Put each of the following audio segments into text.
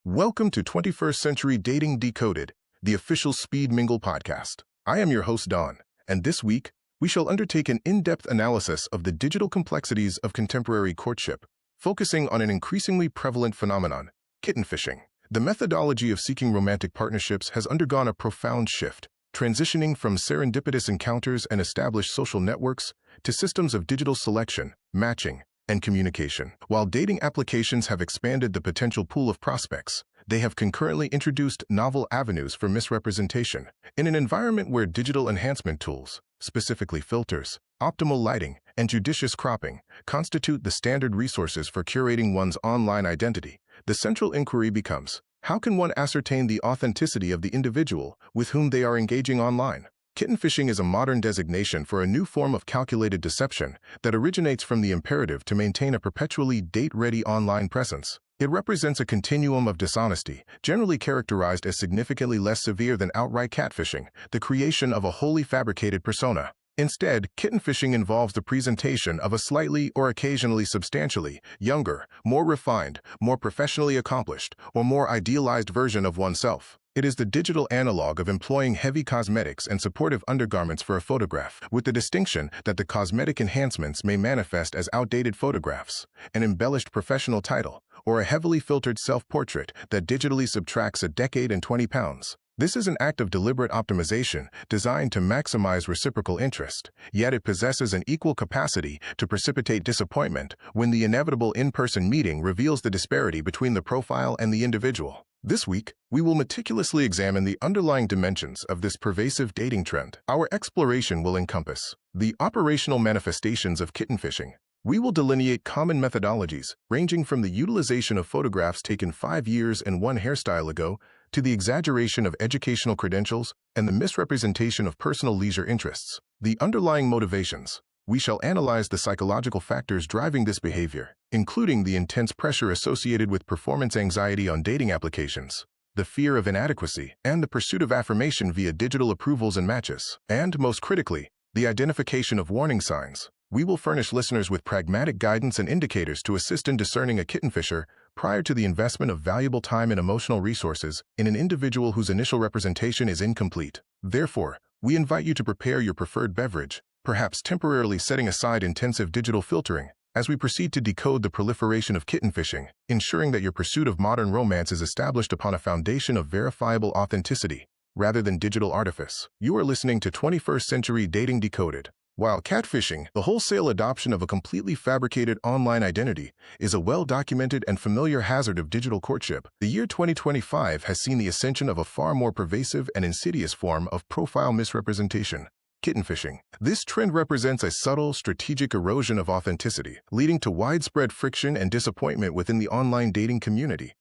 Welcome to 21st Century Dating Decoded, the official Speed Mingle Podcast. I am your host, Don, and this week, we shall undertake an in-depth analysis of the digital complexities of contemporary courtship, focusing on an increasingly prevalent phenomenon, kittenfishing. The methodology of seeking romantic partnerships has undergone a profound shift, transitioning from serendipitous encounters and established social networks to systems of digital selection, matching, and communication. While dating applications have expanded the potential pool of prospects, they have concurrently introduced novel avenues for misrepresentation. In an environment where digital enhancement tools, specifically filters, optimal lighting, and judicious cropping, constitute the standard resources for curating one's online identity, the central inquiry becomes, how can one ascertain the authenticity of the individual with whom they are engaging online? Kittenfishing is a modern designation for a new form of calculated deception that originates from the imperative to maintain a perpetually date-ready online presence. It represents a continuum of dishonesty, generally characterized as significantly less severe than outright catfishing, the creation of a wholly fabricated persona. Instead, kittenfishing involves the presentation of a slightly or occasionally substantially younger, more refined, more professionally accomplished, or more idealized version of oneself. It is the digital analog of employing heavy cosmetics and supportive undergarments for a photograph, with the distinction that the cosmetic enhancements may manifest as outdated photographs, an embellished professional title, or a heavily filtered self-portrait that digitally subtracts a decade and 20 pounds. This is an act of deliberate optimization designed to maximize reciprocal interest, yet it possesses an equal capacity to precipitate disappointment when the inevitable in-person meeting reveals the disparity between the profile and the individual. This week, we will meticulously examine the underlying dimensions of this pervasive dating trend. Our exploration will encompass the operational manifestations of kittenfishing. We will delineate common methodologies, ranging from the utilization of photographs taken 5 years and one hairstyle ago to the exaggeration of educational credentials and the misrepresentation of personal leisure interests. The underlying motivations. We shall analyze the psychological factors driving this behavior, including the intense pressure associated with performance anxiety on dating applications, the fear of inadequacy, and the pursuit of affirmation via digital approvals and matches. And, most critically, the identification of warning signs. We will furnish listeners with pragmatic guidance and indicators to assist in discerning a kittenfisher prior to the investment of valuable time and emotional resources in an individual whose initial representation is incomplete. Therefore, we invite you to prepare your preferred beverage, perhaps temporarily setting aside intensive digital filtering, as we proceed to decode the proliferation of kittenfishing, ensuring that your pursuit of modern romance is established upon a foundation of verifiable authenticity, rather than digital artifice. You are listening to 21st Century Dating Decoded. While catfishing, the wholesale adoption of a completely fabricated online identity, is a well-documented and familiar hazard of digital courtship, the year 2025 has seen the ascension of a far more pervasive and insidious form of profile misrepresentation, kittenfishing. This trend represents a subtle, strategic erosion of authenticity, leading to widespread friction and disappointment within the online dating community.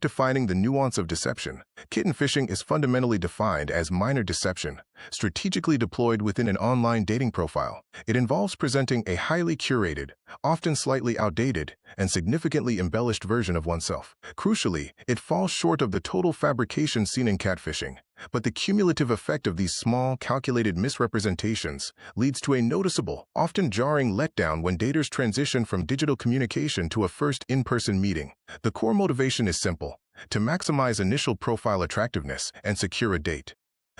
Defining the nuance of deception, kittenfishing is fundamentally defined as minor deception, strategically deployed within an online dating profile. It involves presenting a highly curated, often slightly outdated, and significantly embellished version of oneself. Crucially, it falls short of the total fabrication seen in catfishing, but the cumulative effect of these small, calculated misrepresentations leads to a noticeable, often jarring letdown when daters transition from digital communication to a first in-person meeting. The core motivation is simple: to maximize initial profile attractiveness and secure a date.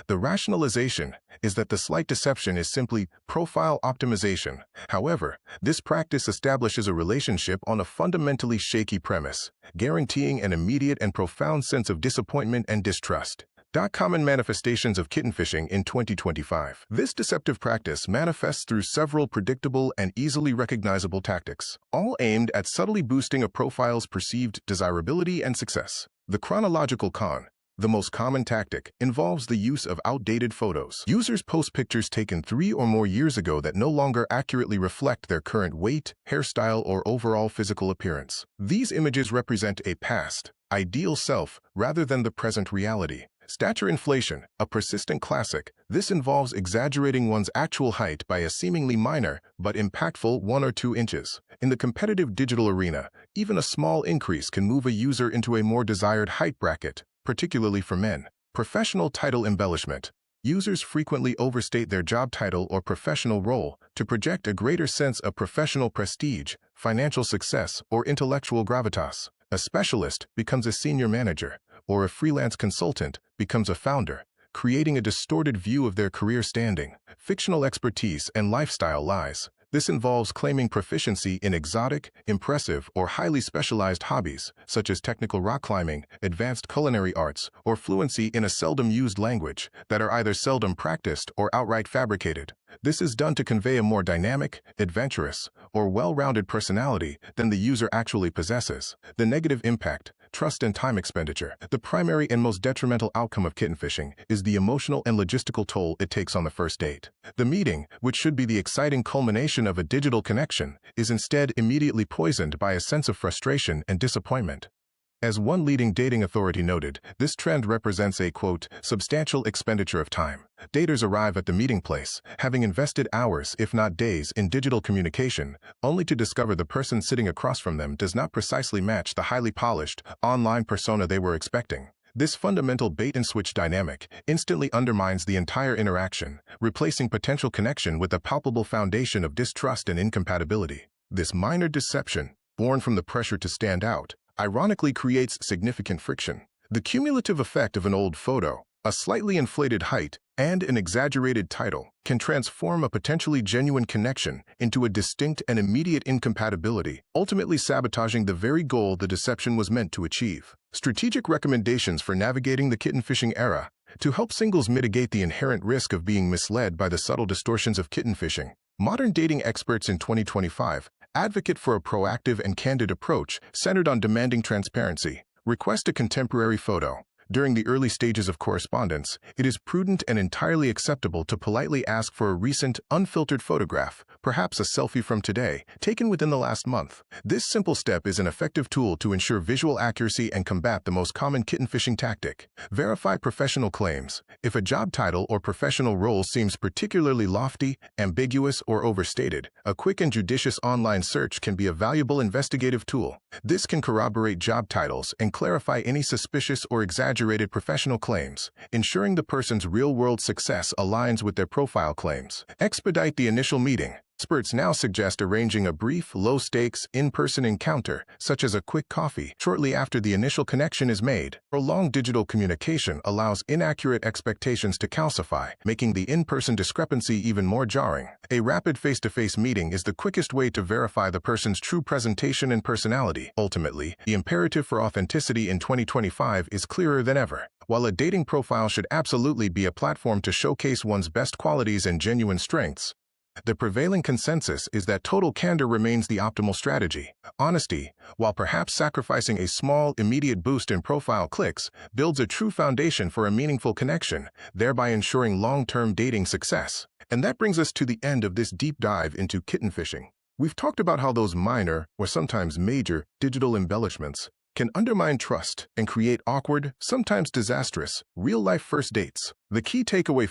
The rationalization is that the slight deception is simply profile optimization. However, this practice establishes a relationship on a fundamentally shaky premise, guaranteeing an immediate and profound sense of disappointment and distrust. Common manifestations of kittenfishing in 2025. This deceptive practice manifests through several predictable and easily recognizable tactics, all aimed at subtly boosting a profile's perceived desirability and success. The chronological con. The most common tactic involves the use of outdated photos. Users post pictures taken 3 or more years ago that no longer accurately reflect their current weight, hairstyle, or overall physical appearance. These images represent a past, ideal self rather than the present reality. Stature inflation, a persistent classic. This involves exaggerating one's actual height by a seemingly minor but impactful 1 or 2 inches. In the competitive digital arena, even a small increase can move a user into a more desired height bracket, particularly for men. Professional title embellishment. Users frequently overstate their job title or professional role to project a greater sense of professional prestige, financial success, or intellectual gravitas. A specialist becomes a senior manager, or a freelance consultant becomes a founder, creating a distorted view of their career standing, fictional expertise, and lifestyle lies. This involves claiming proficiency in exotic, impressive, or highly specialized hobbies, such as technical rock climbing, advanced culinary arts, or fluency in a seldom-used language, that are either seldom practiced or outright fabricated. This is done to convey a more dynamic, adventurous, or well-rounded personality than the user actually possesses. The negative impact, trust and time expenditure. The primary and most detrimental outcome of kittenfishing is the emotional and logistical toll it takes on the first date. The meeting, which should be the exciting culmination of a digital connection, is instead immediately poisoned by a sense of frustration and disappointment. As one leading dating authority noted, this trend represents a, quote, substantial expenditure of time. Daters arrive at the meeting place, having invested hours, if not days, in digital communication, only to discover the person sitting across from them does not precisely match the highly polished, online persona they were expecting. This fundamental bait-and-switch dynamic instantly undermines the entire interaction, replacing potential connection with a palpable foundation of distrust and incompatibility. This minor deception, born from the pressure to stand out, ironically creates significant friction. The cumulative effect of an old photo, a slightly inflated height, and an exaggerated title can transform a potentially genuine connection into a distinct and immediate incompatibility, ultimately sabotaging the very goal the deception was meant to achieve. Strategic recommendations for navigating the kittenfishing era. To help singles mitigate the inherent risk of being misled by the subtle distortions of kittenfishing, modern dating experts in 2025 advocate for a proactive and candid approach centered on demanding transparency. Request a contemporary photo. During the early stages of correspondence, it is prudent and entirely acceptable to politely ask for a recent, unfiltered photograph, perhaps a selfie from today, taken within the last month. This simple step is an effective tool to ensure visual accuracy and combat the most common kittenfishing tactic. Verify professional claims. If a job title or professional role seems particularly lofty, ambiguous, or overstated, a quick and judicious online search can be a valuable investigative tool. This can corroborate job titles and clarify any suspicious or exaggerated professional claims, ensuring the person's real-world success aligns with their profile claims. Expedite the initial meeting. Experts now suggest arranging a brief, low-stakes, in-person encounter, such as a quick coffee, shortly after the initial connection is made. Prolonged digital communication allows inaccurate expectations to calcify, making the in-person discrepancy even more jarring. A rapid face-to-face meeting is the quickest way to verify the person's true presentation and personality. Ultimately, the imperative for authenticity in 2025 is clearer than ever. While a dating profile should absolutely be a platform to showcase one's best qualities and genuine strengths, the prevailing consensus is that total candor remains the optimal strategy. Honesty, while perhaps sacrificing a small, immediate boost in profile clicks, builds a true foundation for a meaningful connection, thereby ensuring long-term dating success. And that brings us to the end of this deep dive into kittenfishing. We've talked about how those minor, or sometimes major, digital embellishments can undermine trust and create awkward, sometimes disastrous, real-life first dates. The key takeaway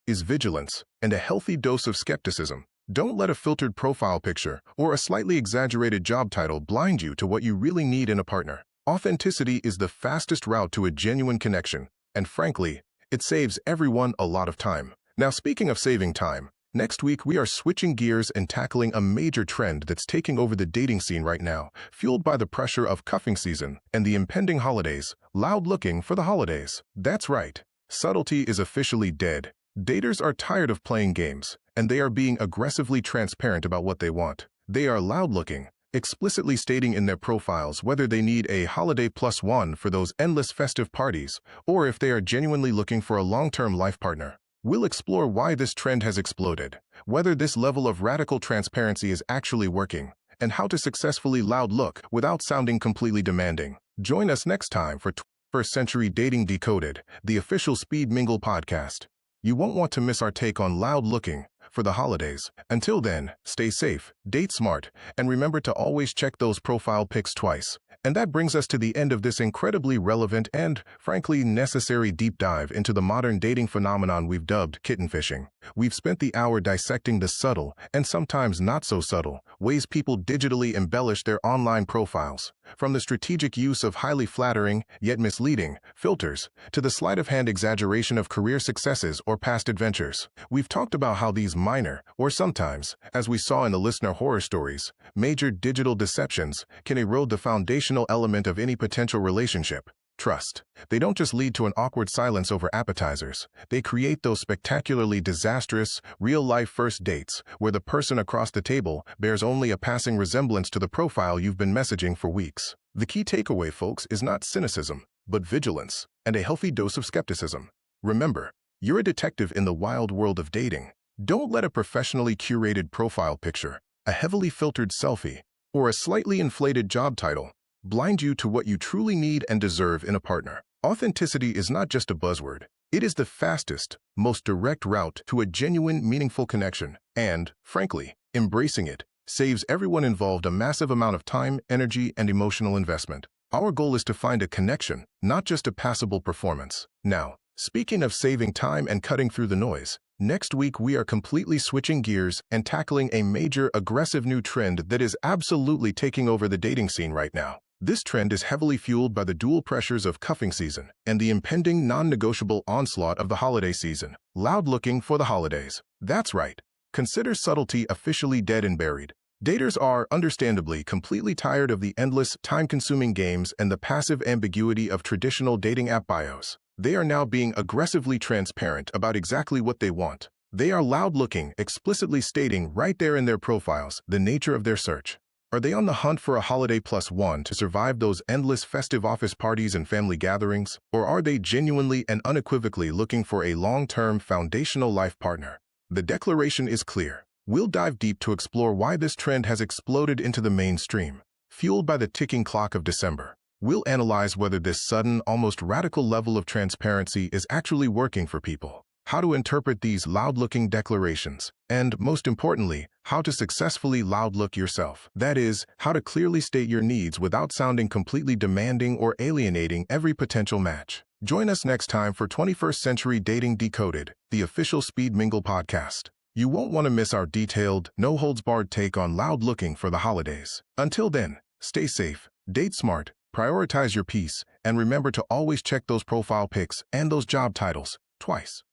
is vigilance and a healthy dose of skepticism. Don't let a filtered profile picture or a slightly exaggerated job title blind you to what you really need in a partner. Authenticity is the fastest route to a genuine connection, and frankly, it saves everyone a lot of time. Now, speaking of saving time, next week we are switching gears and tackling a major trend that's taking over the dating scene right now, fueled by the pressure of cuffing season and the impending holidays. Loud looking for the holidays. That's right. Subtlety is officially dead. Daters are tired of playing games, and they are being aggressively transparent about what they want. They are loud-looking, explicitly stating in their profiles whether they need a holiday +1 for those endless festive parties, or if they are genuinely looking for a long-term life partner. We'll explore why this trend has exploded, whether this level of radical transparency is actually working, and how to successfully loud look without sounding completely demanding. Join us next time for 21st Century Dating Decoded, the official Speed Mingle Podcast. You won't want to miss our take on loud looking for the holidays. Until then, stay safe, date smart, and remember to always check those profile pics twice. And that brings us to the end of this incredibly relevant and, frankly, necessary deep dive into the modern dating phenomenon we've dubbed kittenfishing. We've spent the hour dissecting the subtle, and sometimes not so subtle, ways people digitally embellish their online profiles, from the strategic use of highly flattering, yet misleading, filters, to the sleight-of-hand exaggeration of career successes or past adventures. We've talked about how these minor, or sometimes, as we saw in the listener horror stories, major digital deceptions can erode the foundational element of any potential relationship: trust. They don't just lead to an awkward silence over appetizers. They create those spectacularly disastrous, real-life first dates where the person across the table bears only a passing resemblance to the profile you've been messaging for weeks. The key takeaway, folks, is not cynicism, but vigilance and a healthy dose of skepticism. Remember, you're a detective in the wild world of dating. Don't let a professionally curated profile picture, a heavily filtered selfie, or a slightly inflated job title blind you to what you truly need and deserve in a partner. Authenticity is not just a buzzword. It is the fastest, most direct route to a genuine, meaningful connection. And, frankly, embracing it saves everyone involved a massive amount of time, energy, and emotional investment. Our goal is to find a connection, not just a passable performance. Now, speaking of saving time and cutting through the noise, next week we are completely switching gears and tackling a major, aggressive new trend that is absolutely taking over the dating scene right now. This trend is heavily fueled by the dual pressures of cuffing season and the impending non-negotiable onslaught of the holiday season. Loud looking for the holidays. That's right. Consider subtlety officially dead and buried. Daters are, understandably, completely tired of the endless, time-consuming games and the passive ambiguity of traditional dating app bios. They are now being aggressively transparent about exactly what they want. They are loud-looking, explicitly stating right there in their profiles the nature of their search. Are they on the hunt for a holiday plus one to survive those endless festive office parties and family gatherings? Or are they genuinely and unequivocally looking for a long-term, foundational life partner? The declaration is clear. We'll dive deep to explore why this trend has exploded into the mainstream, fueled by the ticking clock of December. We'll analyze whether this sudden, almost radical level of transparency is actually working for people, how to interpret these loud-looking declarations, and, most importantly, how to successfully loud-look yourself. That is, how to clearly state your needs without sounding completely demanding or alienating every potential match. Join us next time for 21st Century Dating Decoded, the official Speed Mingle podcast. You won't want to miss our detailed, no-holds-barred take on loud-looking for the holidays. Until then, stay safe, date smart, prioritize your peace, and remember to always check those profile pics and those job titles twice.